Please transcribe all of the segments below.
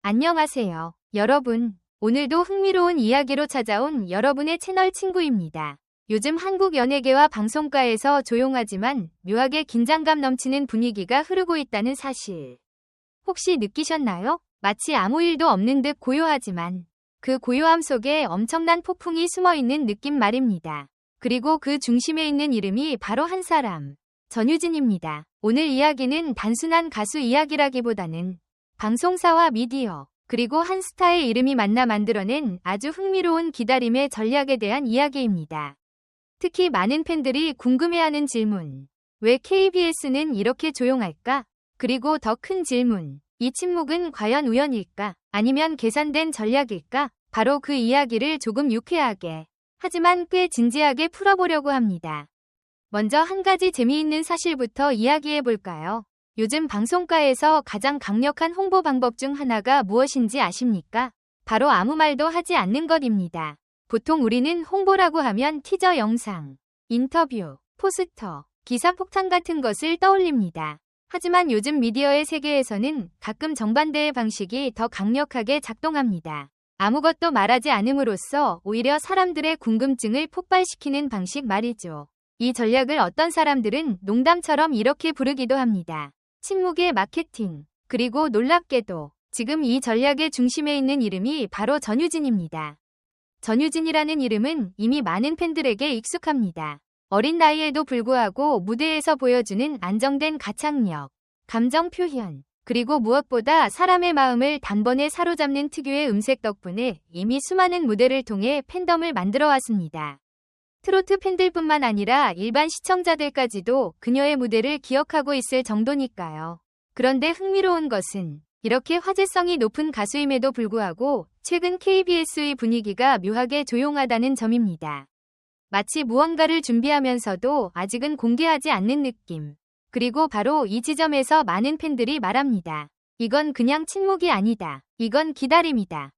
안녕하세요, 여러분. 오늘도 흥미로운 이야기로 찾아온 여러분의 채널 친구입니다. 요즘 한국 연예계와 방송가에서 조용하지만 묘하게 긴장감 넘치는 분위기가 흐르고 있다는 사실. 혹시 느끼셨나요? 마치 아무 일도 없는 듯 고요하지만 그 고요함 속에 엄청난 폭풍이 숨어 있는 느낌 말입니다. 그리고 그 중심에 있는 이름이 바로 한 사람, 전유진입니다. 오늘 이야기는 단순한 가수 이야기라기보다는 방송사와 미디어, 그리고 한 스타의 이름이 만나 만들어낸 아주 흥미로운 기다림의 전략에 대한 이야기입니다. 특히 많은 팬들이 궁금해하는 질문. 왜 KBS는 이렇게 조용할까? 그리고 더 큰 질문. 이 침묵은 과연 우연일까? 아니면 계산된 전략일까? 바로 그 이야기를 조금 유쾌하게, 하지만 꽤 진지하게 풀어보려고 합니다. 먼저 한 가지 재미있는 사실부터 이야기해볼까요? 요즘 방송가에서 가장 강력한 홍보 방법 중 하나가 무엇인지 아십니까? 바로 아무 말도 하지 않는 것입니다. 보통 우리는 홍보라고 하면 티저 영상, 인터뷰, 포스터, 기사 폭탄 같은 것을 떠올립니다. 하지만 요즘 미디어의 세계에서는 가끔 정반대의 방식이 더 강력하게 작동합니다. 아무것도 말하지 않음으로써 오히려 사람들의 궁금증을 폭발시키는 방식 말이죠. 이 전략을 어떤 사람들은 농담처럼 이렇게 부르기도 합니다. 침묵의 마케팅. 그리고 놀랍게도 지금 이 전략의 중심에 있는 이름이 바로 전유진입니다. 전유진이라는 이름은 이미 많은 팬들에게 익숙합니다. 어린 나이에도 불구하고 무대에서 보여주는 안정된 가창력, 감정 표현, 그리고 무엇보다 사람의 마음을 단번에 사로잡는 특유의 음색 덕분에 이미 수많은 무대를 통해 팬덤을 만들어 왔습니다. 트로트 팬들뿐만 아니라 일반 시청자들까지도 그녀의 무대를 기억하고 있을 정도니까요. 그런데 흥미로운 것은 이렇게 화제성이 높은 가수임에도 불구하고 최근 KBS의 분위기가 묘하게 조용하다는 점입니다. 마치 무언가를 준비하면서도 아직은 공개하지 않는 느낌. 그리고 바로 이 지점에서 많은 팬들이 말합니다. 이건 그냥 침묵이 아니다. 이건 기다림이다.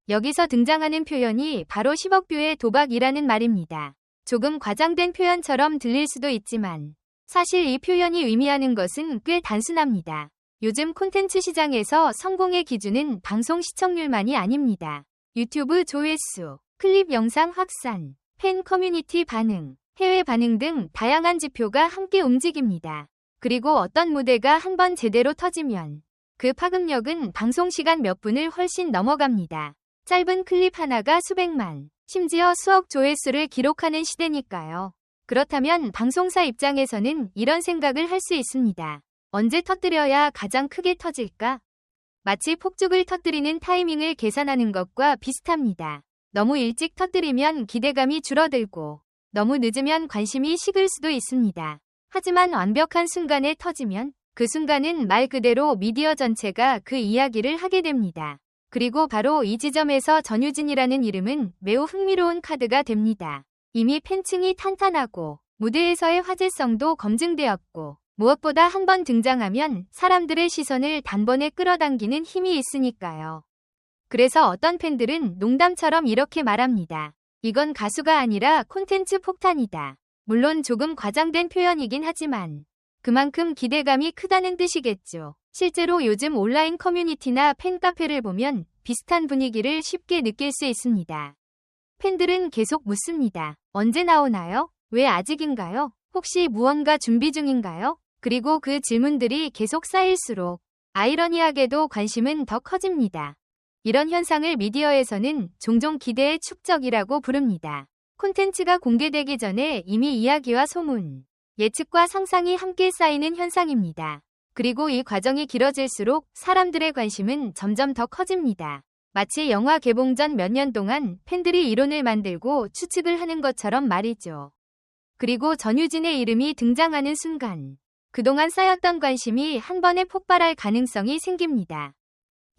여기서 등장하는 표현이 바로 10억 뷰의 도박이라는 말입니다. 조금 과장된 표현처럼 들릴 수도 있지만 사실 이 표현이 의미하는 것은 꽤 단순합니다. 요즘 콘텐츠 시장에서 성공의 기준은 방송 시청률만이 아닙니다. 유튜브 조회수, 클립 영상 확산, 팬 커뮤니티 반응, 해외 반응 등 다양한 지표가 함께 움직입니다. 그리고 어떤 무대가 한번 제대로 터지면 그 파급력은 방송 시간 몇 분을 훨씬 넘어갑니다. 짧은 클립 하나가 수백만, 심지어 수억 조회수를 기록하는 시대니까요. 그렇다면 방송사 입장에서는 이런 생각을 할 수 있습니다. 언제 터뜨려야 가장 크게 터질까? 마치 폭죽을 터뜨리는 타이밍을 계산하는 것과 비슷합니다. 너무 일찍 터뜨리면 기대감이 줄어들고 너무 늦으면 관심이 식을 수도 있습니다. 하지만 완벽한 순간에 터지면 그 순간은 말 그대로 미디어 전체가 그 이야기를 하게 됩니다. 그리고 바로 이 지점에서 전유진이라는 이름은 매우 흥미로운 카드가 됩니다. 이미 팬층이 탄탄하고 무대에서의 화제성도 검증되었고 무엇보다 한번 등장하면 사람들의 시선을 단번에 끌어당기는 힘이 있으니까요. 그래서 어떤 팬들은 농담처럼 이렇게 말합니다. 이건 가수가 아니라 콘텐츠 폭탄이다. 물론 조금 과장된 표현이긴 하지만 그만큼 기대감이 크다는 뜻이겠죠. 실제로 요즘 온라인 커뮤니티나 팬카페를 보면 비슷한 분위기를 쉽게 느낄 수 있습니다. 팬들은 계속 묻습니다. 언제 나오나요? 왜 아직인가요? 혹시 무언가 준비 중인가요? 그리고 그 질문들이 계속 쌓일수록 아이러니하게도 관심은 더 커집니다. 이런 현상을 미디어에서는 종종 기대의 축적이라고 부릅니다. 콘텐츠가 공개되기 전에 이미 이야기와 소문, 예측과 상상이 함께 쌓이는 현상입니다. 그리고 이 과정이 길어질수록 사람들의 관심은 점점 더 커집니다. 마치 영화 개봉 전 몇 년 동안 팬들이 이론을 만들고 추측을 하는 것처럼 말이죠. 그리고 전유진의 이름이 등장하는 순간 그동안 쌓였던 관심이 한 번에 폭발할 가능성이 생깁니다.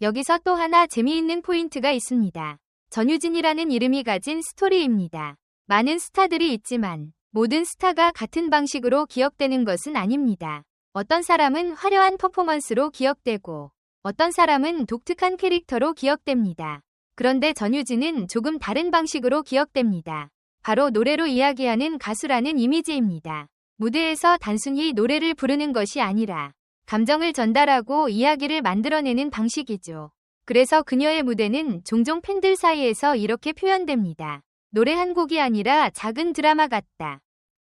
여기서 또 하나 재미있는 포인트가 있습니다. 전유진이라는 이름이 가진 스토리입니다. 많은 스타들이 있지만 모든 스타가 같은 방식으로 기억되는 것은 아닙니다. 어떤 사람은 화려한 퍼포먼스로 기억되고 어떤 사람은 독특한 캐릭터로 기억됩니다. 그런데 전유진은 조금 다른 방식으로 기억됩니다. 바로 노래로 이야기하는 가수라는 이미지입니다. 무대에서 단순히 노래를 부르는 것이 아니라 감정을 전달하고 이야기를 만들어내는 방식이죠. 그래서 그녀의 무대는 종종 팬들 사이에서 이렇게 표현됩니다. 노래 한 곡이 아니라 작은 드라마 같다.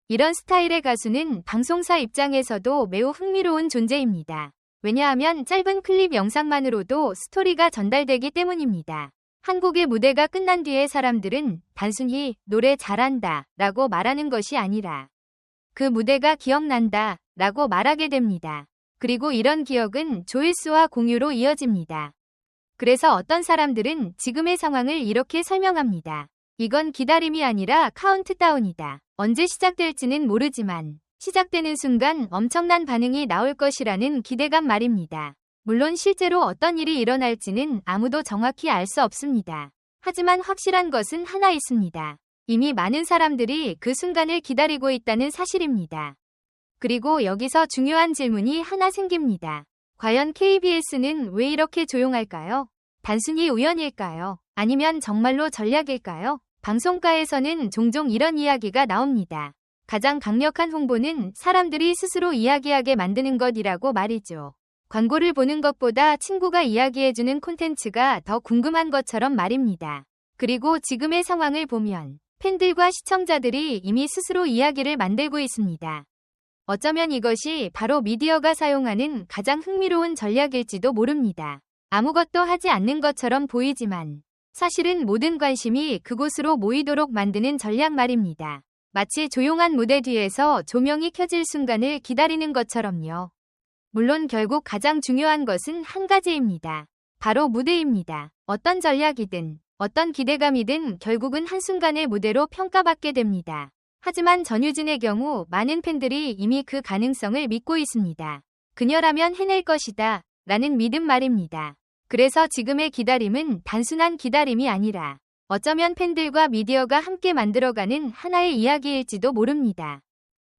이런 스타일의 가수는 방송사 입장에서도 매우 흥미로운 존재입니다. 왜냐하면 짧은 클립 영상만으로도 스토리가 전달되기 때문입니다. 한 곡의 무대가 끝난 뒤에 사람들은 단순히 노래 잘한다 라고 말하는 것이 아니라 그 무대가 기억난다 라고 말하게 됩니다. 그리고 이런 기억은 조회수와 공유로 이어집니다. 그래서 어떤 사람들은 지금의 상황을 이렇게 설명합니다. 이건 기다림이 아니라 카운트다운이다. 언제 시작될지는 모르지만 시작되는 순간 엄청난 반응이 나올 것이라는 기대감 말입니다. 물론 실제로 어떤 일이 일어날지는 아무도 정확히 알 수 없습니다. 하지만 확실한 것은 하나 있습니다. 이미 많은 사람들이 그 순간을 기다리고 있다는 사실입니다. 그리고 여기서 중요한 질문이 하나 생깁니다. 과연 KBS는 왜 이렇게 조용할까요? 단순히 우연일까요? 아니면 정말로 전략일까요? 방송가에서는 종종 이런 이야기가 나옵니다. 가장 강력한 홍보는 사람들이 스스로 이야기하게 만드는 것이라고 말이죠. 광고를 보는 것보다 친구가 이야기해주는 콘텐츠가 더 궁금한 것처럼 말입니다. 그리고 지금의 상황을 보면 팬들과 시청자들이 이미 스스로 이야기를 만들고 있습니다. 어쩌면 이것이 바로 미디어가 사용하는 가장 흥미로운 전략일지도 모릅니다. 아무것도 하지 않는 것처럼 보이지만 사실은 모든 관심이 그곳으로 모이도록 만드는 전략 말입니다. 마치 조용한 무대 뒤에서 조명이 켜질 순간을 기다리는 것처럼요. 물론 결국 가장 중요한 것은 한 가지입니다. 바로 무대입니다. 어떤 전략이든 어떤 기대감이든 결국은 한순간의 무대로 평가받게 됩니다. 하지만 전유진의 경우 많은 팬들이 이미 그 가능성을 믿고 있습니다. 그녀라면 해낼 것이다 라는 믿음 말입니다. 그래서 지금의 기다림은 단순한 기다림이 아니라 어쩌면 팬들과 미디어가 함께 만들어가는 하나의 이야기일지도 모릅니다.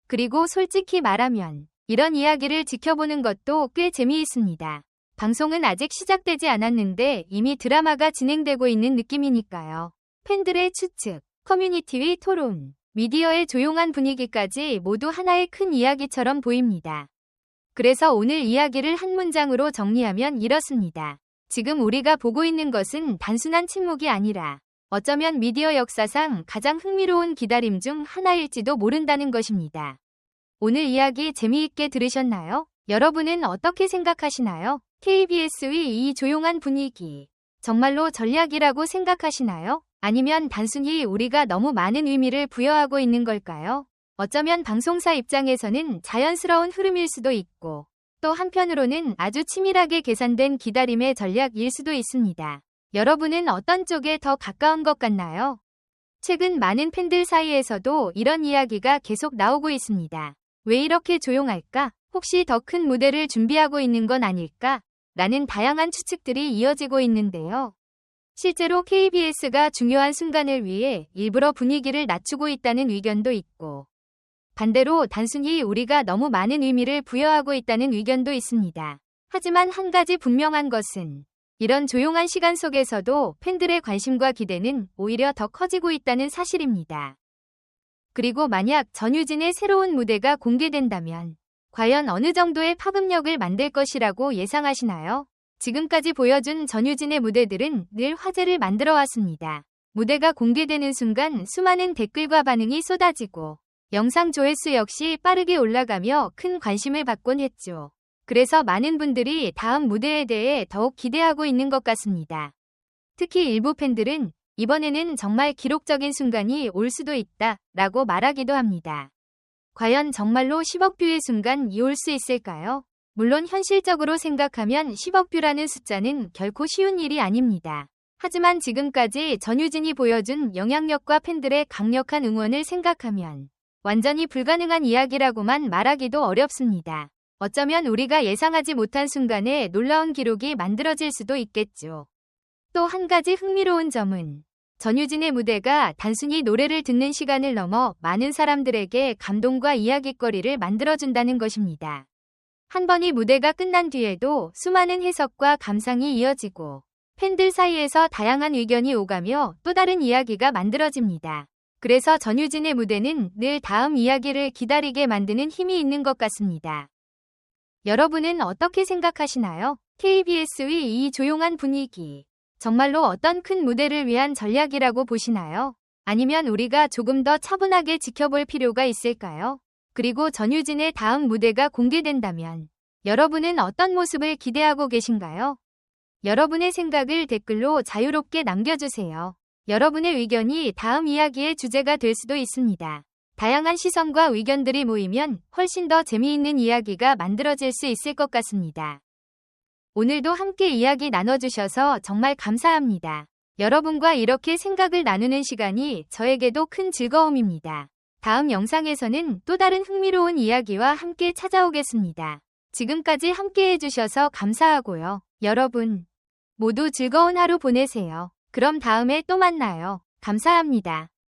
그리고 솔직히 말하면 이런 이야기를 지켜보는 것도 꽤 재미있습니다. 방송은 아직 시작되지 않았는데 이미 드라마가 진행되고 있는 느낌이니까요. 팬들의 추측, 커뮤니티의 토론, 미디어의 조용한 분위기까지 모두 하나의 큰 이야기처럼 보입니다. 그래서 오늘 이야기를 한 문장으로 정리하면 이렇습니다. 지금 우리가 보고 있는 것은 단순한 침묵이 아니라 어쩌면 미디어 역사상 가장 흥미로운 기다림 중 하나일지도 모른다는 것입니다. 오늘 이야기 재미있게 들으셨나요? 여러분은 어떻게 생각하시나요? KBS의 이 조용한 분위기, 정말로 전략이라고 생각하시나요? 아니면 단순히 우리가 너무 많은 의미를 부여하고 있는 걸까요? 어쩌면 방송사 입장에서는 자연스러운 흐름일 수도 있고, 또 한편으로는 아주 치밀하게 계산된 기다림의 전략일 수도 있습니다. 여러분은 어떤 쪽에 더 가까운 것 같나요? 최근 많은 팬들 사이에서도 이런 이야기가 계속 나오고 있습니다. 왜 이렇게 조용할까? 혹시 더 큰 무대를 준비하고 있는 건 아닐까? 라는 다양한 추측들이 이어지고 있는데요. 실제로 KBS가 중요한 순간을 위해 일부러 분위기를 낮추고 있다는 의견도 있고, 반대로 단순히 우리가 너무 많은 의미를 부여하고 있다는 의견도 있습니다. 하지만 한 가지 분명한 것은 이런 조용한 시간 속에서도 팬들의 관심과 기대는 오히려 더 커지고 있다는 사실입니다. 그리고 만약 전유진의 새로운 무대가 공개된다면 과연 어느 정도의 파급력을 만들 것이라고 예상하시나요? 지금까지 보여준 전유진의 무대들은 늘 화제를 만들어 왔습니다. 무대가 공개되는 순간 수많은 댓글과 반응이 쏟아지고 영상 조회수 역시 빠르게 올라가며 큰 관심을 받곤 했죠. 그래서 많은 분들이 다음 무대에 대해 더욱 기대하고 있는 것 같습니다. 특히 일부 팬들은 이번에는 정말 기록적인 순간이 올 수도 있다 라고 말하기도 합니다. 과연 정말로 10억 뷰의 순간이 올 수 있을까요? 물론 현실적으로 생각하면 10억 뷰라는 숫자는 결코 쉬운 일이 아닙니다. 하지만 지금까지 전유진이 보여준 영향력과 팬들의 강력한 응원을 생각하면 완전히 불가능한 이야기라고만 말하기도 어렵습니다. 어쩌면 우리가 예상하지 못한 순간에 놀라운 기록이 만들어질 수도 있겠죠. 또 한 가지 흥미로운 점은 전유진의 무대가 단순히 노래를 듣는 시간을 넘어 많은 사람들에게 감동과 이야깃거리를 만들어준다는 것입니다. 한 번이 무대가 끝난 뒤에도 수많은 해석과 감상이 이어지고 팬들 사이에서 다양한 의견이 오가며 또 다른 이야기가 만들어집니다. 그래서 전유진의 무대는 늘 다음 이야기를 기다리게 만드는 힘이 있는 것 같습니다. 여러분은 어떻게 생각하시나요? KBS의 이 조용한 분위기. 정말로 어떤 큰 무대를 위한 전략이라고 보시나요? 아니면 우리가 조금 더 차분하게 지켜볼 필요가 있을까요? 그리고 전유진의 다음 무대가 공개된다면 여러분은 어떤 모습을 기대하고 계신가요? 여러분의 생각을 댓글로 자유롭게 남겨주세요. 여러분의 의견이 다음 이야기의 주제가 될 수도 있습니다. 다양한 시선과 의견들이 모이면 훨씬 더 재미있는 이야기가 만들어질 수 있을 것 같습니다. 오늘도 함께 이야기 나눠주셔서 정말 감사합니다. 여러분과 이렇게 생각을 나누는 시간이 저에게도 큰 즐거움입니다. 다음 영상에서는 또 다른 흥미로운 이야기와 함께 찾아오겠습니다. 지금까지 함께 해주셔서 감사하고요. 여러분 모두 즐거운 하루 보내세요. 그럼 다음에 또 만나요. 감사합니다.